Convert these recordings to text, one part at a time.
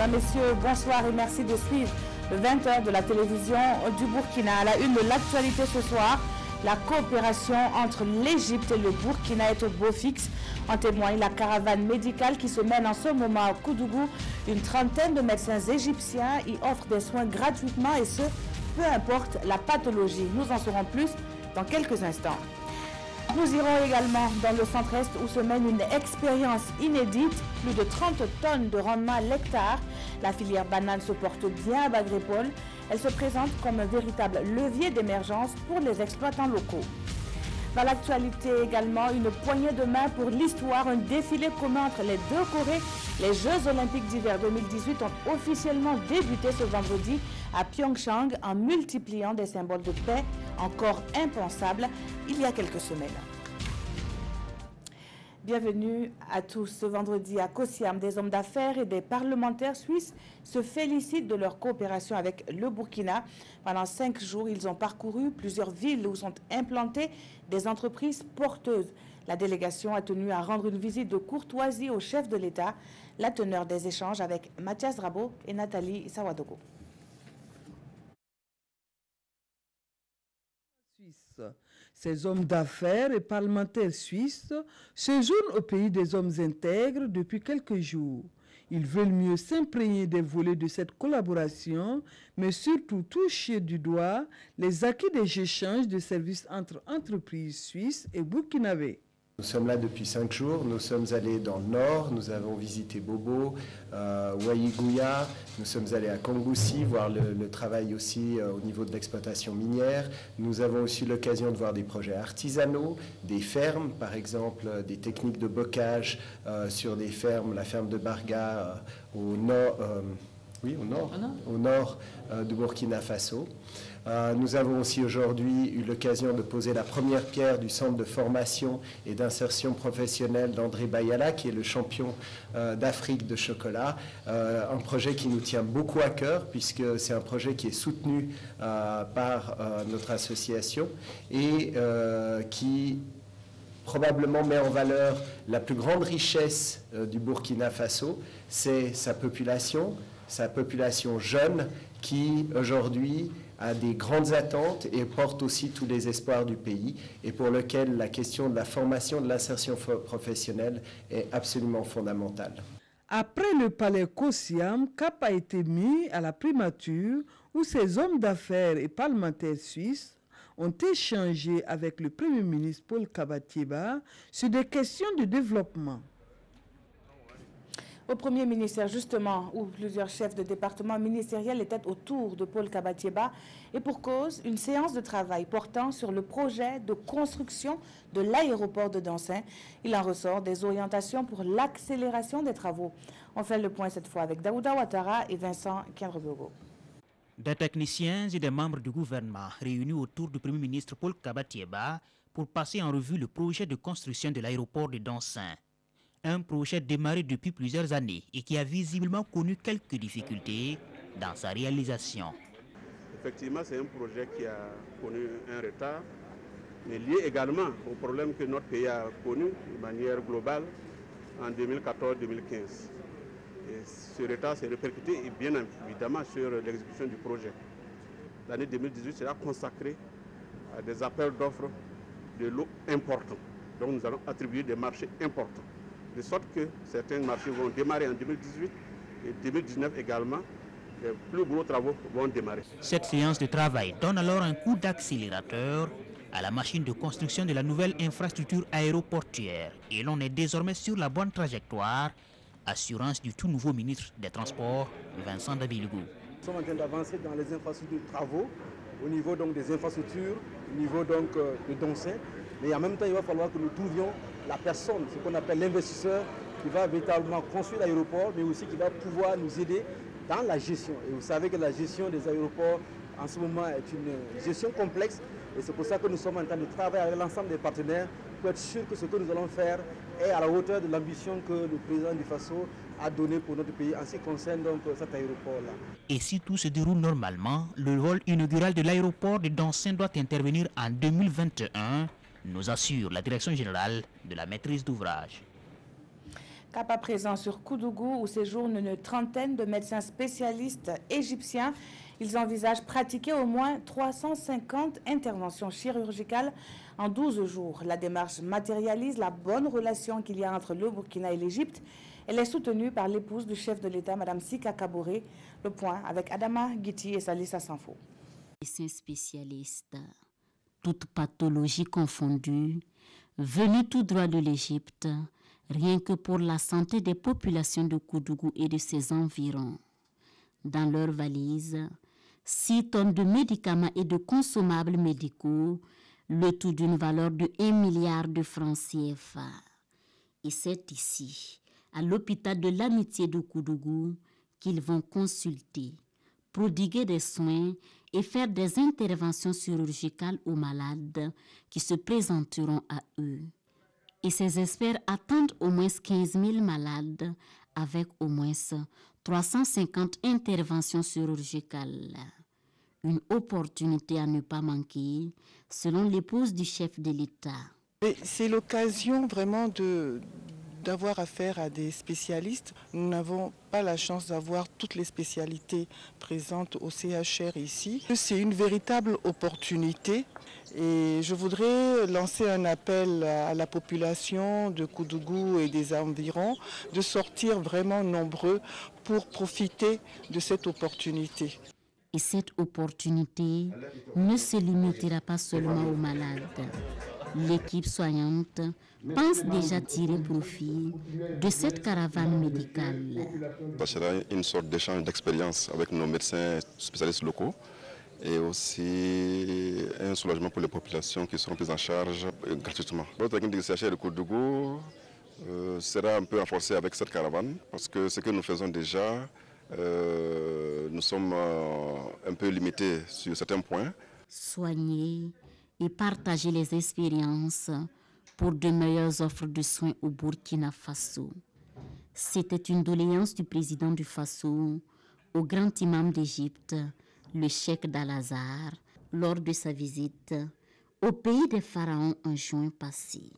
Mesdames, Messieurs, bonsoir et merci de suivre le 20h de la télévision du Burkina. À la une de l'actualité ce soir, la coopération entre l'Égypte et le Burkina est au beau fixe. En témoigne la caravane médicale qui se mène en ce moment à Koudougou. Une trentaine de médecins égyptiens y offrent des soins gratuitement et ce, peu importe la pathologie. Nous en saurons plus dans quelques instants. Nous irons également dans le centre-est où se mène une expérience inédite, plus de 30 tonnes de rendement à l'hectare. La filière banane se porte bien à Bagrépol. Elle se présente comme un véritable levier d'émergence pour les exploitants locaux. Dans l'actualité également, une poignée de main pour l'histoire, un défilé commun entre les deux Corées. Les Jeux Olympiques d'hiver 2018 ont officiellement débuté ce vendredi à Pyeongchang en multipliant des symboles de paix encore impensables il y a quelques semaines. Bienvenue à tous. Ce vendredi à Kosiam, des hommes d'affaires et des parlementaires suisses se félicitent de leur coopération avec le Burkina. Pendant 5 jours, ils ont parcouru plusieurs villes où sont implantées des entreprises porteuses. La délégation a tenu à rendre une visite de courtoisie au chef de l'État. La teneur des échanges avec Mathias Rabo et Nathalie Sawadogo. Ces hommes d'affaires et parlementaires suisses séjournent au pays des hommes intègres depuis quelques jours. Ils veulent mieux s'imprégner des volets de cette collaboration, mais surtout toucher du doigt les acquis des échanges de services entre entreprises suisses et burkinabés. Nous sommes là depuis 5 jours, nous sommes allés dans le nord, nous avons visité Bobo, Waïgouya, nous sommes allés à Kongoussi voir le travail aussi au niveau de l'exploitation minière. Nous avons aussi l'occasion de voir des projets artisanaux, des fermes, par exemple des techniques de bocage sur des fermes, la ferme de Barga au nord du Burkina Faso. Nous avons aussi aujourd'hui eu l'occasion de poser la première pierre du centre de formation et d'insertion professionnelle d'André Bayala, qui est le champion d'Afrique de chocolat. Un projet qui nous tient beaucoup à cœur, puisque c'est un projet qui est soutenu par notre association et qui probablement met en valeur la plus grande richesse du Burkina Faso, c'est sa population jeune qui aujourd'hui a des grandes attentes et porte aussi tous les espoirs du pays et pour lequel la question de la formation, de l'insertion professionnelle est absolument fondamentale. Après le palais Kosiam, cap a été mis à la primature où ces hommes d'affaires et parlementaires suisses ont échangé avec le Premier ministre Paul Kabatieba sur des questions de développement. Au Premier ministère, justement, où plusieurs chefs de département ministériels étaient autour de Paul Kabatieba, et pour cause, une séance de travail portant sur le projet de construction de l'aéroport de Dancin. Il en ressort des orientations pour l'accélération des travaux. On fait le point cette fois avec Daouda Ouattara et Vincent Kienrebogo. Des techniciens et des membres du gouvernement réunis autour du Premier ministre Paul Kabatieba pour passer en revue le projet de construction de l'aéroport de Dancin. Un projet démarré depuis plusieurs années et qui a visiblement connu quelques difficultés dans sa réalisation. Effectivement, c'est un projet qui a connu un retard, mais lié également au problème que notre pays a connu de manière globale en 2014-2015. Et ce retard s'est répercuté bien évidemment sur l'exécution du projet. L'année 2018 sera consacrée à des appels d'offres de l'eau importants. Donc nous allons attribuer des marchés importants. De sorte que certains marchés vont démarrer en 2018 et 2019 également, les plus gros travaux vont démarrer. Cette séance de travail donne alors un coup d'accélérateur à la machine de construction de la nouvelle infrastructure aéroportuaire et l'on est désormais sur la bonne trajectoire, assurance du tout nouveau ministre des Transports, Vincent Dabilgou. Nous sommes en train d'avancer dans les infrastructures de travaux, au niveau donc des infrastructures, au niveau donc de Dancin. Mais en même temps, il va falloir que nous trouvions la personne, ce qu'on appelle l'investisseur, qui va véritablement construire l'aéroport, mais aussi qui va pouvoir nous aider dans la gestion. Et vous savez que la gestion des aéroports, en ce moment, est une gestion complexe. Et c'est pour ça que nous sommes en train de travailler avec l'ensemble des partenaires pour être sûr que ce que nous allons faire est à la hauteur de l'ambition que le président du Faso a donnée pour notre pays en ce qui concerne donc cet aéroport-là. Et si tout se déroule normalement, le vol inaugural de l'aéroport de Dancin doit intervenir en 2021, nous assure la Direction générale de la maîtrise d'ouvrage. Cap à présent sur Koudougou où séjournent une trentaine de médecins spécialistes égyptiens. Ils envisagent pratiquer au moins 350 interventions chirurgicales en 12 jours. La démarche matérialise la bonne relation qu'il y a entre le Burkina et l'Égypte. Elle est soutenue par l'épouse du chef de l'État, Mme Sika Kaboré. Le point avec Adama Guiti et Salissa Sanfo. Médecins spécialistes, toutes pathologies confondues, venus tout droit de l'Égypte, rien que pour la santé des populations de Koudougou et de ses environs. Dans leurs valises, 6 tonnes de médicaments et de consommables médicaux, le tout d'une valeur de 1 milliard de francs CFA. Et c'est ici, à l'hôpital de l'Amitié de Koudougou, qu'ils vont consulter, prodiguer des soins et faire des interventions chirurgicales aux malades qui se présenteront à eux. Et ces experts attendent au moins 15 000 malades avec au moins 350 interventions chirurgicales. Une opportunité à ne pas manquer, selon l'épouse du chef de l'État. C'est l'occasion vraiment d'avoir affaire à des spécialistes. Nous n'avons pas la chance d'avoir toutes les spécialités présentes au CHR ici. C'est une véritable opportunité et je voudrais lancer un appel à la population de Koudougou et des environs de sortir vraiment nombreux pour profiter de cette opportunité. Et cette opportunité ne se limitera pas seulement aux malades. L'équipe soignante pense déjà tirer profit de cette caravane médicale. Ça sera une sorte d'échange d'expérience avec nos médecins spécialistes locaux et aussi un soulagement pour les populations qui seront prises en charge gratuitement. Notre technique de CHR de Koudougou sera un peu renforcée avec cette caravane parce que ce que nous faisons déjà, nous sommes un peu limités sur certains points. Soigner et partager les expériences pour de meilleures offres de soins au Burkina Faso. C'était une doléance du président du Faso au grand imam d'Égypte, le cheikh d'Al-Azhar, lors de sa visite au pays des pharaons en juin passé.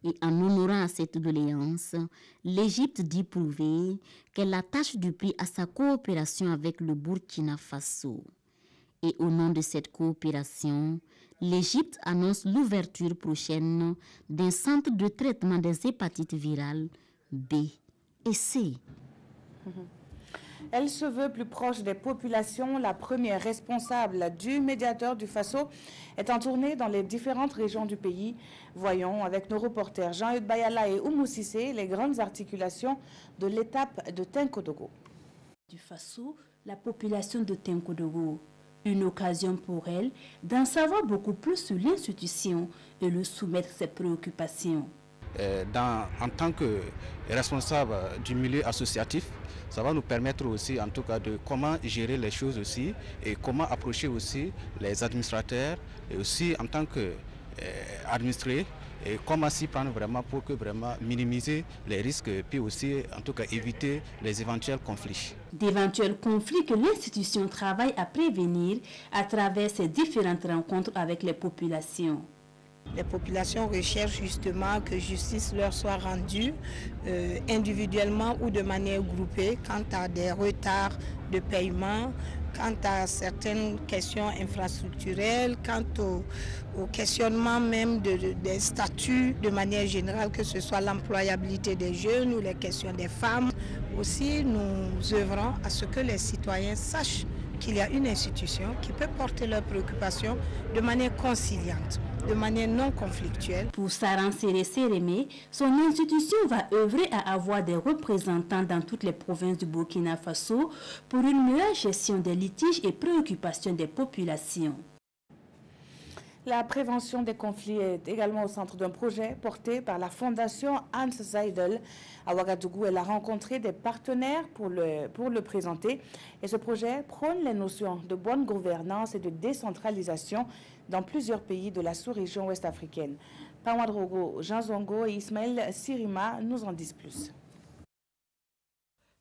Et en honorant à cette doléance, l'Égypte dit prouver qu'elle attache du prix à sa coopération avec le Burkina Faso. Et au nom de cette coopération, l'Égypte annonce l'ouverture prochaine d'un centre de traitement des hépatites virales B et C. Elle se veut plus proche des populations. La première responsable du médiateur du Faso est en tournée dans les différentes régions du pays. Voyons avec nos reporters Jean-Eudes Bayala et Oumou Sissé les grandes articulations de l'étape de Tinkodogo. Du Faso, la population de Tinkodogo. Une occasion pour elle d'en savoir beaucoup plus sur l'institution et le soumettre ses préoccupations. En tant que responsable du milieu associatif, ça va nous permettre aussi en tout cas de comment gérer les choses aussi et comment approcher aussi les administrateurs et aussi en tant qu'administrés et comment s'y prendre vraiment pour que vraiment minimiser les risques et puis aussi en tout cas éviter les éventuels conflits. D'éventuels conflits que l'institution travaille à prévenir à travers ses différentes rencontres avec les populations. Les populations recherchent justement que justice leur soit rendue individuellement ou de manière groupée quant à des retards de paiement, quant à certaines questions infrastructurelles, quant au questionnement même des statuts de manière générale, que ce soit l'employabilité des jeunes ou les questions des femmes. Aussi, nous œuvrons à ce que les citoyens sachent qu'il y a une institution qui peut porter leurs préoccupations de manière conciliante, de manière non conflictuelle. Pour Saran Séré-Sérémé, son institution va œuvrer à avoir des représentants dans toutes les provinces du Burkina Faso pour une meilleure gestion des litiges et préoccupations des populations. La prévention des conflits est également au centre d'un projet porté par la fondation Hans Seidel. À Ouagadougou, elle a rencontré des partenaires pour le présenter. Et ce projet prône les notions de bonne gouvernance et de décentralisation dans plusieurs pays de la sous-région ouest-africaine. Pawadrogo, Jean Zongo et Ismaël Sirima nous en disent plus.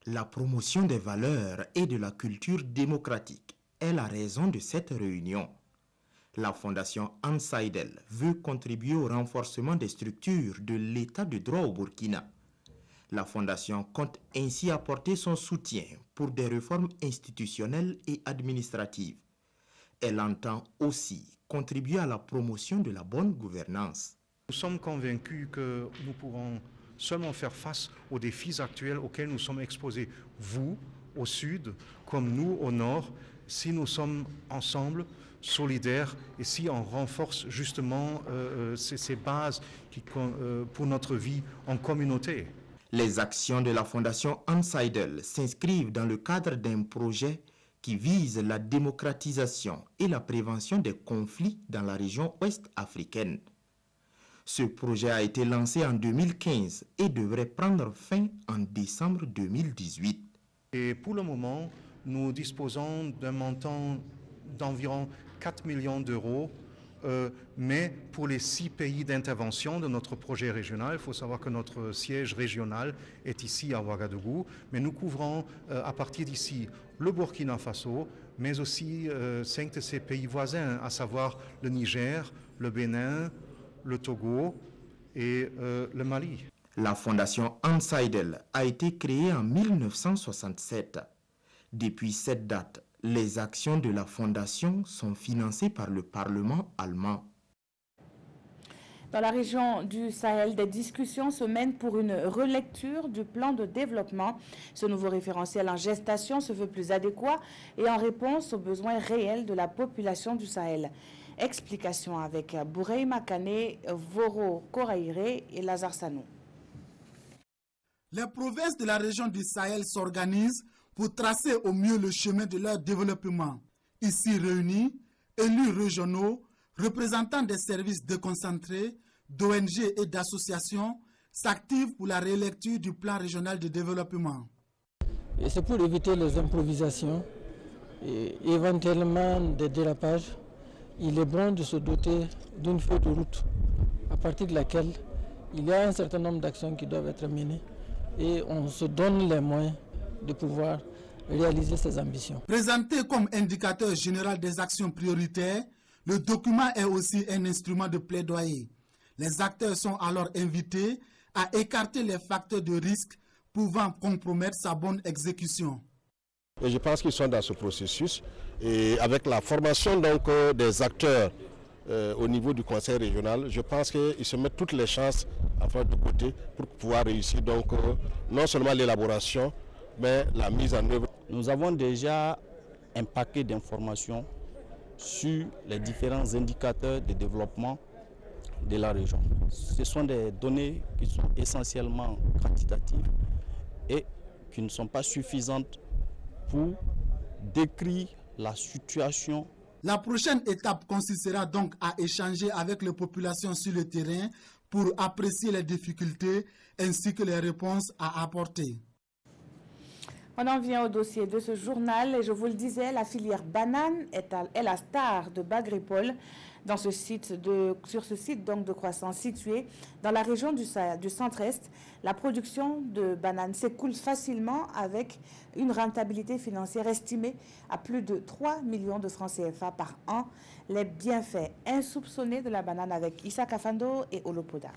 La promotion des valeurs et de la culture démocratique est la raison de cette réunion. La fondation Hans Seidel veut contribuer au renforcement des structures de l'état de droit au Burkina. La Fondation compte ainsi apporter son soutien pour des réformes institutionnelles et administratives. Elle entend aussi contribuer à la promotion de la bonne gouvernance. Nous sommes convaincus que nous pourrons seulement faire face aux défis actuels auxquels nous sommes exposés, vous au sud comme nous au nord, si nous sommes ensemble, solidaires, et si on renforce justement ces bases pour notre vie en communauté. Les actions de la Fondation Hans Seidel s'inscrivent dans le cadre d'un projet qui vise la démocratisation et la prévention des conflits dans la région ouest africaine. Ce projet a été lancé en 2015 et devrait prendre fin en décembre 2018. Et pour le moment, nous disposons d'un montant d'environ 4 millions d'euros, mais pour les 6 pays d'intervention de notre projet régional, il faut savoir que notre siège régional est ici à Ouagadougou, mais nous couvrons à partir d'ici le Burkina Faso, mais aussi 5 de ses pays voisins, à savoir le Niger, le Bénin, le Togo et le Mali. La Fondation Hans Seidel a été créée en 1967. Depuis cette date, les actions de la Fondation sont financées par le Parlement allemand. Dans la région du Sahel, des discussions se mènent pour une relecture du plan de développement. Ce nouveau référentiel en gestation se veut plus adéquat et en réponse aux besoins réels de la population du Sahel. Explication avec Bourey Makane, Voro Koraïre et Lazare Sanou. Les provinces de la région du Sahel s'organisent pour tracer au mieux le chemin de leur développement. Ici réunis, élus régionaux, représentants des services déconcentrés, d'ONG et d'associations s'activent pour la rélecture du plan régional de développement. C'est pour éviter les improvisations et éventuellement des dérapages. Il est bon de se doter d'une feuille de route à partir de laquelle il y a un certain nombre d'actions qui doivent être menées et on se donne les moyens de pouvoir réaliser ces ambitions. Présenté comme indicateur général des actions prioritaires, le document est aussi un instrument de plaidoyer. Les acteurs sont alors invités à écarter les facteurs de risque pouvant compromettre sa bonne exécution. Et je pense qu'ils sont dans ce processus et avec la formation donc, des acteurs au niveau du conseil régional, je pense qu'ils se mettent toutes les chances à faire de côté pour pouvoir réussir donc non seulement l'élaboration mais la mise en œuvre. Nous avons déjà un paquet d'informations sur les différents indicateurs de développement de la région. Ce sont des données qui sont essentiellement quantitatives et qui ne sont pas suffisantes pour décrire la situation. La prochaine étape consistera donc à échanger avec les populations sur le terrain pour apprécier les difficultés ainsi que les réponses à apporter. On en vient au dossier de ce journal et je vous le disais, la filière banane est la star de Bagrépol sur ce site donc de croissance situé dans la région du centre-est. La production de bananes s'écoule facilement avec une rentabilité financière estimée à plus de 3 millions de francs CFA par an. Les bienfaits insoupçonnés de la banane avec Issa Kafando et Olopoda.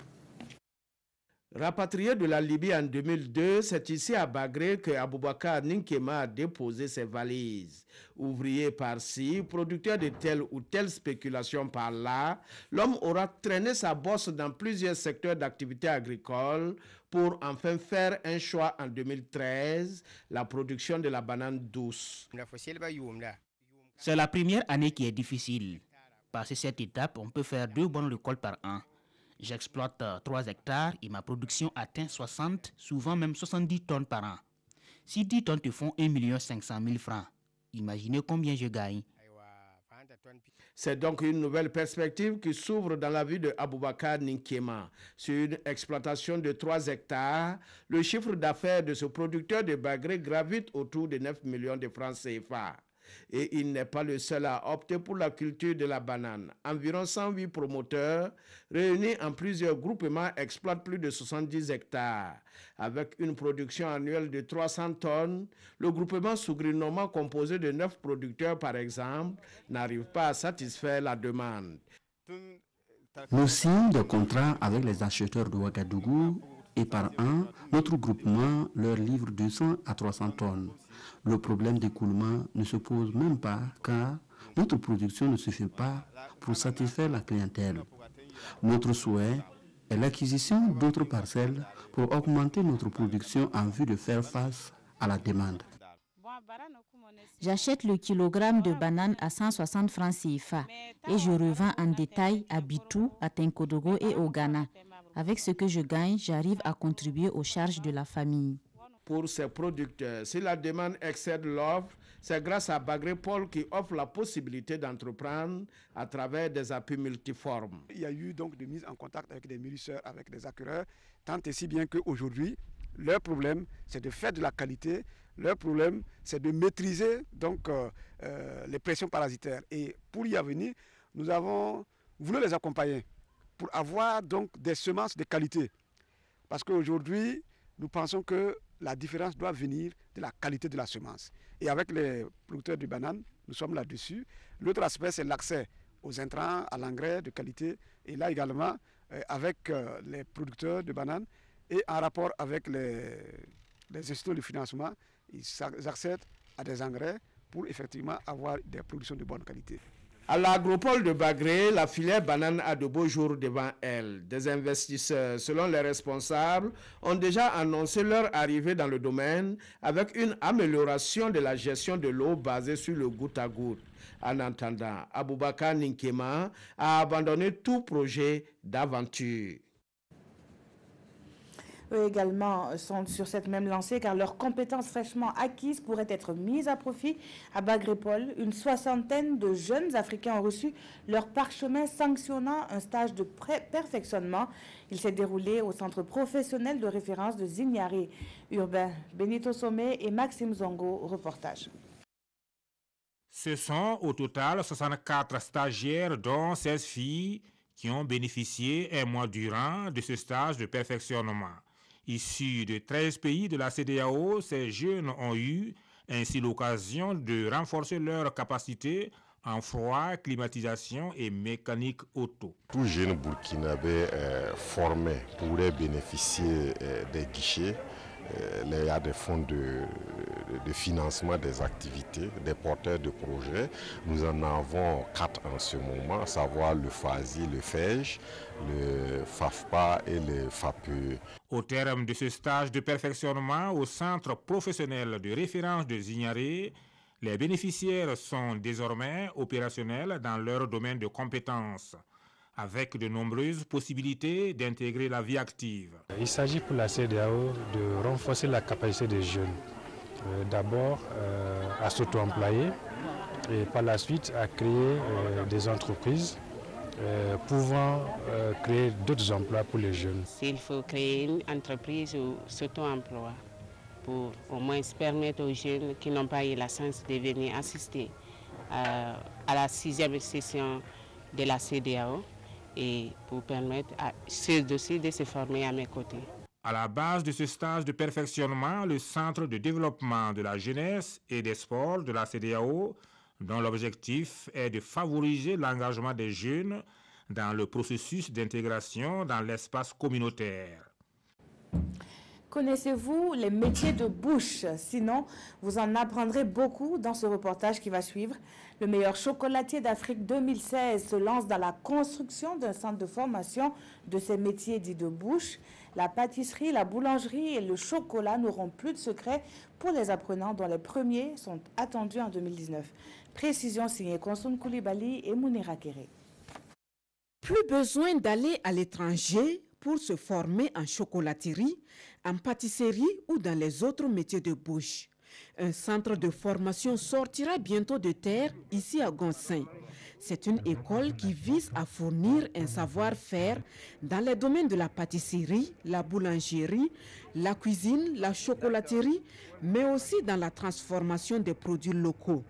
Rapatrié de la Libye en 2002, c'est ici à Bagré que Aboubakar Ninkema a déposé ses valises. Ouvrier par-ci, producteur de telle ou telle spéculation par-là, l'homme aura traîné sa bosse dans plusieurs secteurs d'activité agricole pour enfin faire un choix en 2013, la production de la banane douce. C'est la première année qui est difficile. Passé cette étape, on peut faire 2 bonnes récoltes par an. J'exploite 3 hectares et ma production atteint 60, souvent même 70 tonnes par an. Si 10 tonnes te font 1 500 000 francs, imaginez combien je gagne. C'est donc une nouvelle perspective qui s'ouvre dans la vie de Aboubakar Ninkema. Sur une exploitation de 3 hectares, le chiffre d'affaires de ce producteur de Bagré gravite autour de 9 millions de francs CFA. Et il n'est pas le seul à opter pour la culture de la banane. Environ 108 promoteurs, réunis en plusieurs groupements, exploitent plus de 70 hectares. Avec une production annuelle de 300 tonnes, le groupement Sougrinoma, composé de 9 producteurs par exemple, n'arrive pas à satisfaire la demande. Nous signons des contrats avec les acheteurs de Ouagadougou et par an, notre groupement leur livre 200 à 300 tonnes. Le problème d'écoulement ne se pose même pas car notre production ne suffit pas pour satisfaire la clientèle. Notre souhait est l'acquisition d'autres parcelles pour augmenter notre production en vue de faire face à la demande. J'achète le kilogramme de bananes à 160 francs CFA et je revends en détail à Bitou, à Tenkodogo et au Ghana. Avec ce que je gagne, j'arrive à contribuer aux charges de la famille. Pour ces producteurs, si la demande excède l'offre, c'est grâce à Bagrépol qui offre la possibilité d'entreprendre à travers des appuis multiformes. Il y a eu donc de mise en contact avec des mûrisseurs, avec des acquéreurs, tant et si bien qu'aujourd'hui, leur problème, c'est de faire de la qualité. Leur problème, c'est de maîtriser donc, les pressions parasitaires. Et pour y venir, nous avons voulu les accompagner pour avoir donc des semences de qualité. Parce qu'aujourd'hui, nous pensons que la différence doit venir de la qualité de la semence. Et avec les producteurs de bananes, nous sommes là-dessus. L'autre aspect, c'est l'accès aux intrants, à l'engrais de qualité. Et là également, avec les producteurs de bananes et en rapport avec les institutions de financement, ils accèdent à des engrais pour effectivement avoir des productions de bonne qualité. À l'agropole de Bagré, la filière banane a de beaux jours devant elle. Des investisseurs, selon les responsables, ont déjà annoncé leur arrivée dans le domaine avec une amélioration de la gestion de l'eau basée sur le goutte à goutte. En attendant, Aboubakar Ninkema a abandonné tout projet d'aventure. Eux également sont sur cette même lancée car leurs compétences fraîchement acquises pourraient être mises à profit. À Bagrépol, une soixantaine de jeunes Africains ont reçu leur parchemin sanctionnant un stage de perfectionnement. Il s'est déroulé au centre professionnel de référence de Zignaré. Urbain Benito Sommet et Maxime Zongo, reportage. Ce sont au total 64 stagiaires, dont 16 filles, qui ont bénéficié un mois durant de ce stage de perfectionnement. Issus de 13 pays de la CEDEAO, ces jeunes ont eu ainsi l'occasion de renforcer leurs capacités en froid, climatisation et mécanique auto. Tout jeune burkinabé formé pourrait bénéficier des guichets. Il y a des fonds de financement des activités, des porteurs de projets. Nous en avons 4 en ce moment, à savoir le FASI, le FEJ, le FAFPA et le FAPE. Au terme de ce stage de perfectionnement au centre professionnel de référence de Zignaré, les bénéficiaires sont désormais opérationnels dans leur domaine de compétences, avec de nombreuses possibilités d'intégrer la vie active. Il s'agit pour la CEDEAO de renforcer la capacité des jeunes, d'abord à s'auto-employer et par la suite à créer des entreprises pouvant créer d'autres emplois pour les jeunes. S'il faut créer une entreprise ou s'auto-emploi pour au moins permettre aux jeunes qui n'ont pas eu la chance de venir assister à la 6e session de la CEDEAO, et pour permettre à ceux aussi de se former à mes côtés. À la base de ce stage de perfectionnement, le Centre de développement de la jeunesse et des sports de la CEDEAO, dont l'objectif est de favoriser l'engagement des jeunes dans le processus d'intégration dans l'espace communautaire. Connaissez-vous les métiers de bouche? Sinon, vous en apprendrez beaucoup dans ce reportage qui va suivre. Le meilleur chocolatier d'Afrique 2016 se lance dans la construction d'un centre de formation de ces métiers dits de bouche. La pâtisserie, la boulangerie et le chocolat n'auront plus de secrets pour les apprenants dont les premiers sont attendus en 2019. Précision signée Konsoum Koulibaly et Mounira Kéré. Plus besoin d'aller à l'étranger pour se former en chocolaterie, en pâtisserie ou dans les autres métiers de bouche. Un centre de formation sortira bientôt de terre ici à Gonsin. C'est une école qui vise à fournir un savoir-faire dans les domaines de la pâtisserie, la boulangerie, la cuisine, la chocolaterie, mais aussi dans la transformation des produits locaux.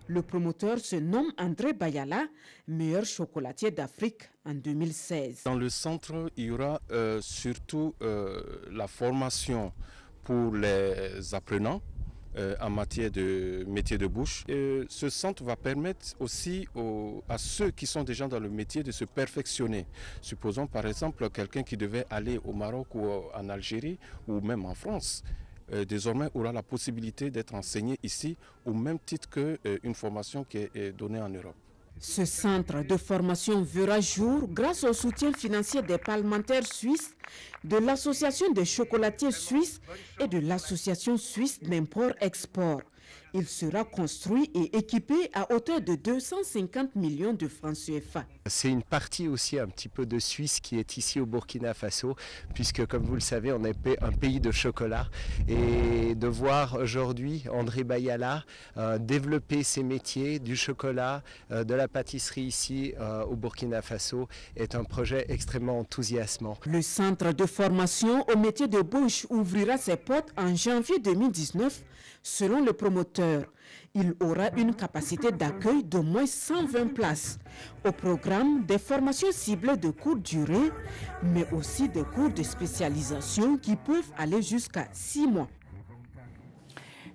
Le promoteur se nomme André Bayala, meilleur chocolatier d'Afrique en 2016. Dans le centre, il y aura surtout la formation pour les apprenants en matière de métier de bouche. Ce centre va permettre aussi à ceux qui sont déjà dans le métier de se perfectionner. Supposons par exemple quelqu'un qui devait aller au Maroc ou en Algérie ou même en France. Désormais aura la possibilité d'être enseigné ici au même titre qu'une formation qui est donnée en Europe. Ce centre de formation verra jour grâce au soutien financier des parlementaires suisses, de l'Association des chocolatiers suisses et de l'Association suisse d'import-export. Il sera construit et équipé à hauteur de 250 millions de francs CFA. C'est une partie aussi un petit peu de Suisse qui est ici au Burkina Faso, puisque comme vous le savez, on est un pays de chocolat. Et de voir aujourd'hui André Bayala développer ses métiers du chocolat, de la pâtisserie ici au Burkina Faso est un projet extrêmement enthousiasmant. Le centre de formation au métier de bouche ouvrira ses portes en janvier 2019. Selon le promoteur, il aura une capacité d'accueil d'au moins 120 places. Au programme, des formations ciblées de courte durée, mais aussi des cours de spécialisation qui peuvent aller jusqu'à 6 mois.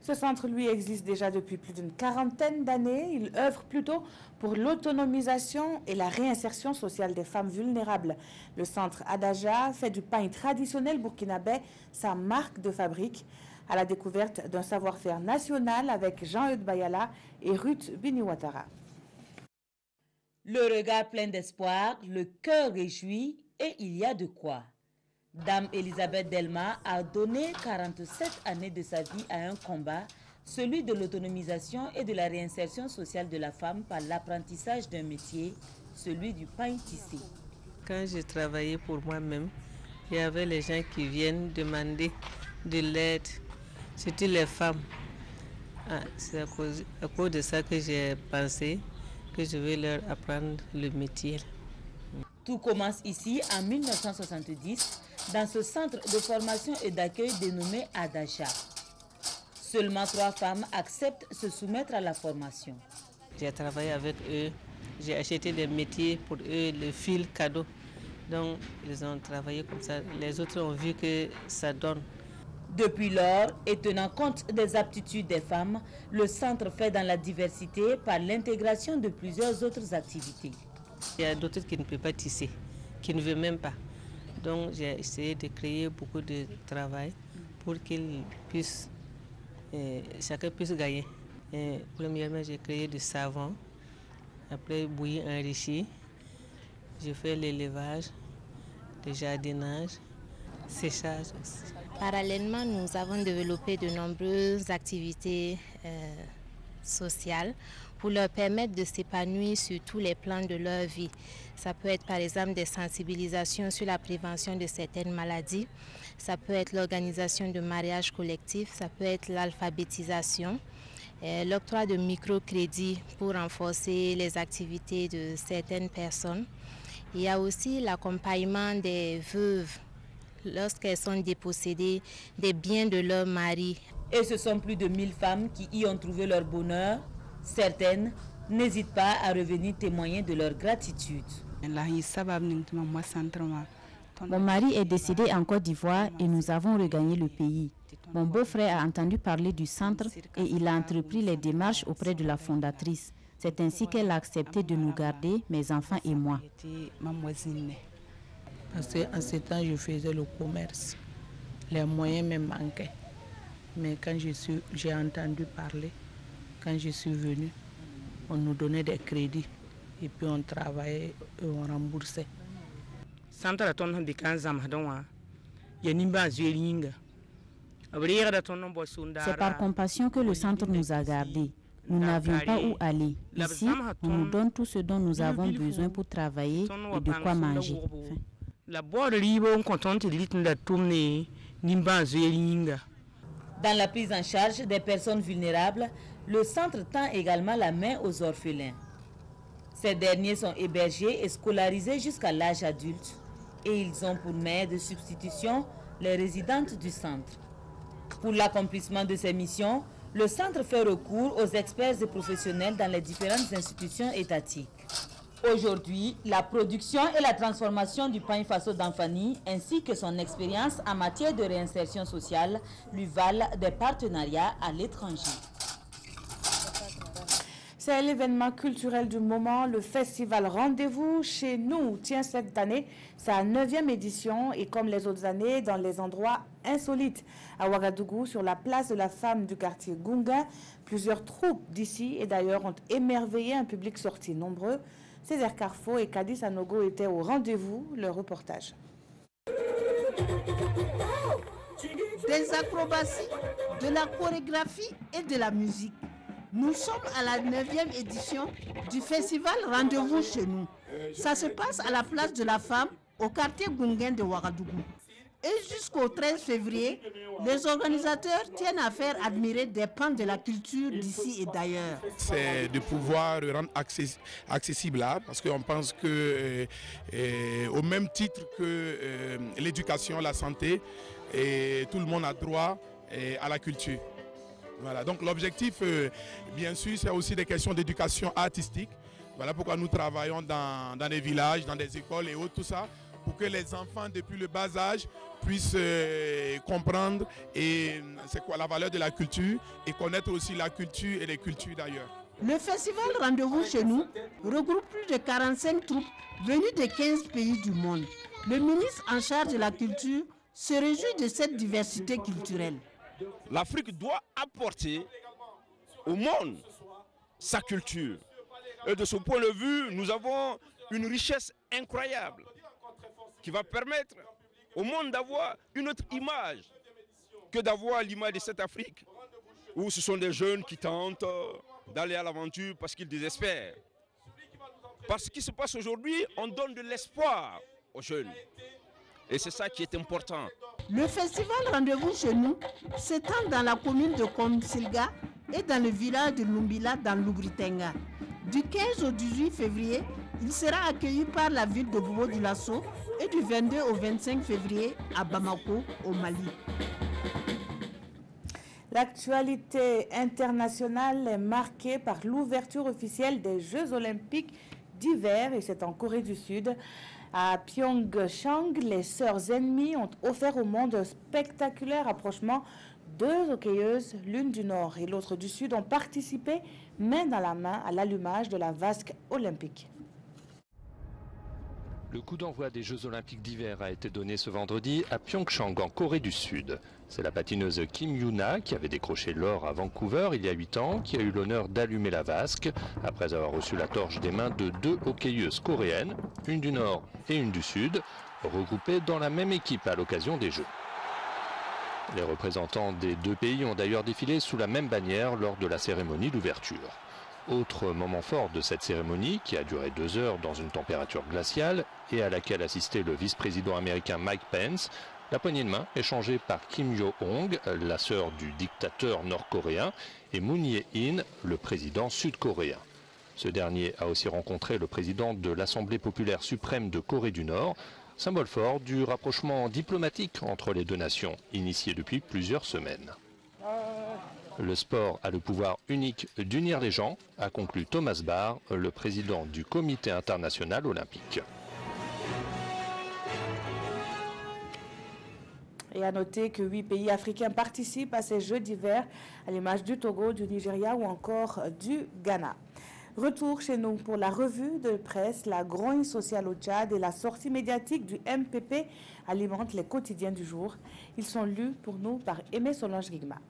Ce centre, lui, existe déjà depuis plus d'une quarantaine d'années. Il œuvre plutôt pour l'autonomisation et la réinsertion sociale des femmes vulnérables. Le centre Adaja fait du pain traditionnel burkinabé sa marque de fabrique, à la découverte d'un savoir-faire national avec Jean-Eudes Bayala et Ruth Biniwatara. Le regard plein d'espoir, le cœur réjoui et il y a de quoi. Dame Elisabeth Delma a donné 47 années de sa vie à un combat, celui de l'autonomisation et de la réinsertion sociale de la femme par l'apprentissage d'un métier, celui du pain tissé. Quand j'ai travaillé pour moi-même, il y avait les gens qui viennent demander de l'aide, surtout les femmes. C'est à cause de ça que j'ai pensé que je vais leur apprendre le métier. Tout commence ici en 1970 dans ce centre de formation et d'accueil dénommé Adaja. Seulement 3 femmes acceptent de se soumettre à la formation. J'ai travaillé avec eux, j'ai acheté des métiers pour eux, le fil cadeau. Donc ils ont travaillé comme ça. Les autres ont vu que ça donne. Depuis lors, et tenant compte des aptitudes des femmes, le centre fait dans la diversité par l'intégration de plusieurs autres activités. Il y a d'autres qui ne peuvent pas tisser, qui ne veulent même pas. Donc j'ai essayé de créer beaucoup de travail pour qu'ils puissent, chacun puisse gagner. Premièrement, j'ai créé du savon, après bouillie enrichie. J'ai fait l'élevage, le jardinage, séchage aussi. Parallèlement, nous avons développé de nombreuses activités sociales pour leur permettre de s'épanouir sur tous les plans de leur vie. Ça peut être par exemple des sensibilisations sur la prévention de certaines maladies, ça peut être l'organisation de mariages collectifs, ça peut être l'alphabétisation, l'octroi de microcrédits pour renforcer les activités de certaines personnes. Il y a aussi l'accompagnement des veuves lorsqu'elles sont dépossédées des biens de leur mari. Et ce sont plus de 1000 femmes qui y ont trouvé leur bonheur. Certaines n'hésitent pas à revenir témoigner de leur gratitude. Mon mari est décédé en Côte d'Ivoire et nous avons regagné le pays. Mon beau-frère a entendu parler du centre et il a entrepris les démarches auprès de la fondatrice. C'est ainsi qu'elle a accepté de nous garder, mes enfants et moi. Parce qu'en ce temps, je faisais le commerce. Les moyens me manquaient. Mais quand j'ai entendu parler, quand je suis venue, on nous donnait des crédits. Et puis on travaillait et on remboursait. C'est par compassion que le centre nous a gardés. Nous n'avions pas où aller. Ici, on nous donne tout ce dont nous avons besoin pour travailler et de quoi manger. Dans la prise en charge des personnes vulnérables, le centre tend également la main aux orphelins. Ces derniers sont hébergés et scolarisés jusqu'à l'âge adulte et ils ont pour mère de substitution les résidentes du centre. Pour l'accomplissement de ces missions, le centre fait recours aux experts et professionnels dans les différentes institutions étatiques. Aujourd'hui, la production et la transformation du pain faso d'Anfani ainsi que son expérience en matière de réinsertion sociale lui valent des partenariats à l'étranger. C'est l'événement culturel du moment, le festival Rendez-vous chez nous tient cette année sa 9e édition et comme les autres années dans les endroits insolites. À Ouagadougou, sur la place de la femme du quartier Gunga, plusieurs troupes d'ici et d'ailleurs ont émerveillé un public sorti nombreux. Césaire Carfo et Kadi Sanogo étaient au rendez-vous, leur reportage. Des acrobaties, de la chorégraphie et de la musique. Nous sommes à la 9e édition du festival Rendez-vous chez nous. Ça se passe à la place de la femme au quartier Gungen de Ouagadougou. Et jusqu'au 13 février, les organisateurs tiennent à faire admirer des pans de la culture d'ici et d'ailleurs. C'est de pouvoir rendre accessible l'art, parce qu'on pense que au même titre que l'éducation, la santé, tout le monde a droit à la culture. Voilà, donc l'objectif, bien sûr, c'est aussi des questions d'éducation artistique. Voilà pourquoi nous travaillons dans des villages, dans des écoles et autres, tout ça, pour que les enfants, depuis le bas âge, puissent comprendre c'est quoi la valeur de la culture et connaître aussi la culture et les cultures d'ailleurs. Le festival Rendez-vous chez nous regroupe plus de 45 troupes venues de 15 pays du monde. Le ministre en charge de la culture se réjouit de cette diversité culturelle. L'Afrique doit apporter au monde sa culture. Et de ce point de vue, nous avons une richesse incroyable qui va permettre au monde d'avoir une autre image que d'avoir l'image de cette Afrique où ce sont des jeunes qui tentent d'aller à l'aventure parce qu'ils désespèrent. Parce que ce qui se passe aujourd'hui, on donne de l'espoir aux jeunes. Et c'est ça qui est important. Le festival Rendez-vous chez nous s'étend dans la commune de Komsilga et dans le village de Lumbila dans l'Oubritenga. Du 15 au 18 février, il sera accueilli par la ville de Bobo du Lasso et du 22 au 25 février à Bamako, au Mali. L'actualité internationale est marquée par l'ouverture officielle des Jeux olympiques d'hiver et c'est en Corée du Sud. À Pyeongchang, les sœurs ennemies ont offert au monde un spectaculaire rapprochement. 2 hockeyeuses, l'une du Nord et l'autre du Sud, ont participé main dans la main à l'allumage de la vasque olympique. Le coup d'envoi des Jeux olympiques d'hiver a été donné ce vendredi à Pyeongchang, en Corée du Sud. C'est la patineuse Kim Yoona, qui avait décroché l'or à Vancouver il y a 8 ans, qui a eu l'honneur d'allumer la vasque, après avoir reçu la torche des mains de 2 hockeyeuses coréennes, une du Nord et une du Sud, regroupées dans la même équipe à l'occasion des Jeux. Les représentants des 2 pays ont d'ailleurs défilé sous la même bannière lors de la cérémonie d'ouverture. Autre moment fort de cette cérémonie, qui a duré 2 heures dans une température glaciale et à laquelle assistait le vice-président américain Mike Pence, la poignée de main échangée par Kim Yo-hong, la sœur du dictateur nord-coréen, et Moon Jae-in, le président sud-coréen. Ce dernier a aussi rencontré le président de l'Assemblée populaire suprême de Corée du Nord, symbole fort du rapprochement diplomatique entre les 2 nations, initié depuis plusieurs semaines. Le sport a le pouvoir unique d'unir les gens, a conclu Thomas Barr, le président du Comité international olympique. Et à noter que 8 pays africains participent à ces Jeux d'hiver, à l'image du Togo, du Nigeria ou encore du Ghana. Retour chez nous pour la revue de presse, la grogne sociale au Tchad et la sortie médiatique du MPP alimentent les quotidiens du jour. Ils sont lus pour nous par Aimé Solange Guigma.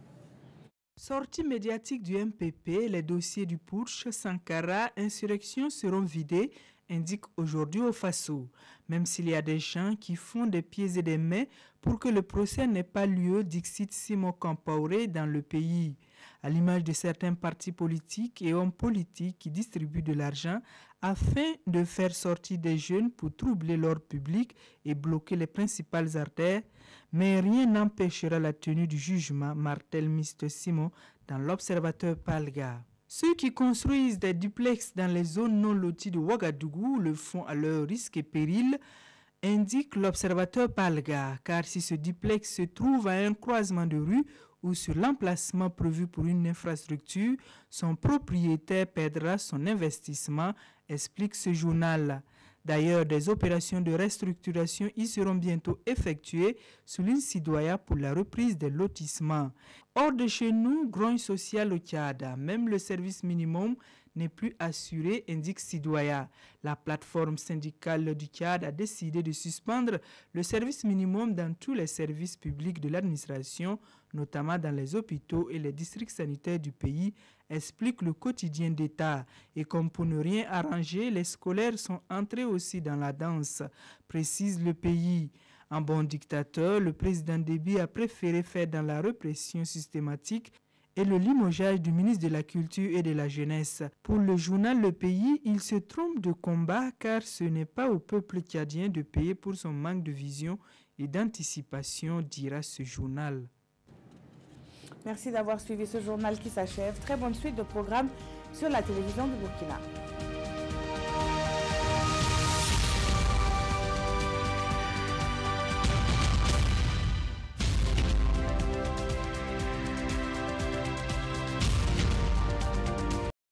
Sortie médiatique du MPP, les dossiers du putsch, Sankara, insurrection seront vidés, indique aujourd'hui au Faso. Même s'il y a des gens qui font des pieds et des mains pour que le procès n'ait pas lieu, dixit Simon Kampaoré dans le pays. À l'image de certains partis politiques et hommes politiques qui distribuent de l'argent afin de faire sortir des jeunes pour troubler l'ordre public et bloquer les principales artères, mais rien n'empêchera la tenue du jugement, martèle Mr. Simon dans l'Observateur Palga. Ceux qui construisent des duplex dans les zones non loties de Ouagadougou le font à leur risque et péril, indique l'Observateur Palga, car si ce duplex se trouve à un croisement de rue ou sur l'emplacement prévu pour une infrastructure, son propriétaire perdra son investissement, explique ce journal. D'ailleurs, des opérations de restructuration y seront bientôt effectuées, souligne Sidoya pour la reprise des lotissements. Hors de chez nous, grogne social au Tchad. Même le service minimum n'est plus assuré, indique Sidoya. La plateforme syndicale du Tchad a décidé de suspendre le service minimum dans tous les services publics de l'administration, notamment dans les hôpitaux et les districts sanitaires du pays, explique le quotidien d'État. Et comme pour ne rien arranger, les scolaires sont entrés aussi dans la danse, précise le pays. En bon dictateur, le président Déby a préféré faire dans la répression systématique et le limogeage du ministre de la Culture et de la Jeunesse. Pour le journal Le Pays, il se trompe de combat car ce n'est pas au peuple tchadien de payer pour son manque de vision et d'anticipation, dira ce journal. Merci d'avoir suivi ce journal qui s'achève. Très bonne suite de programmes sur la télévision du Burkina.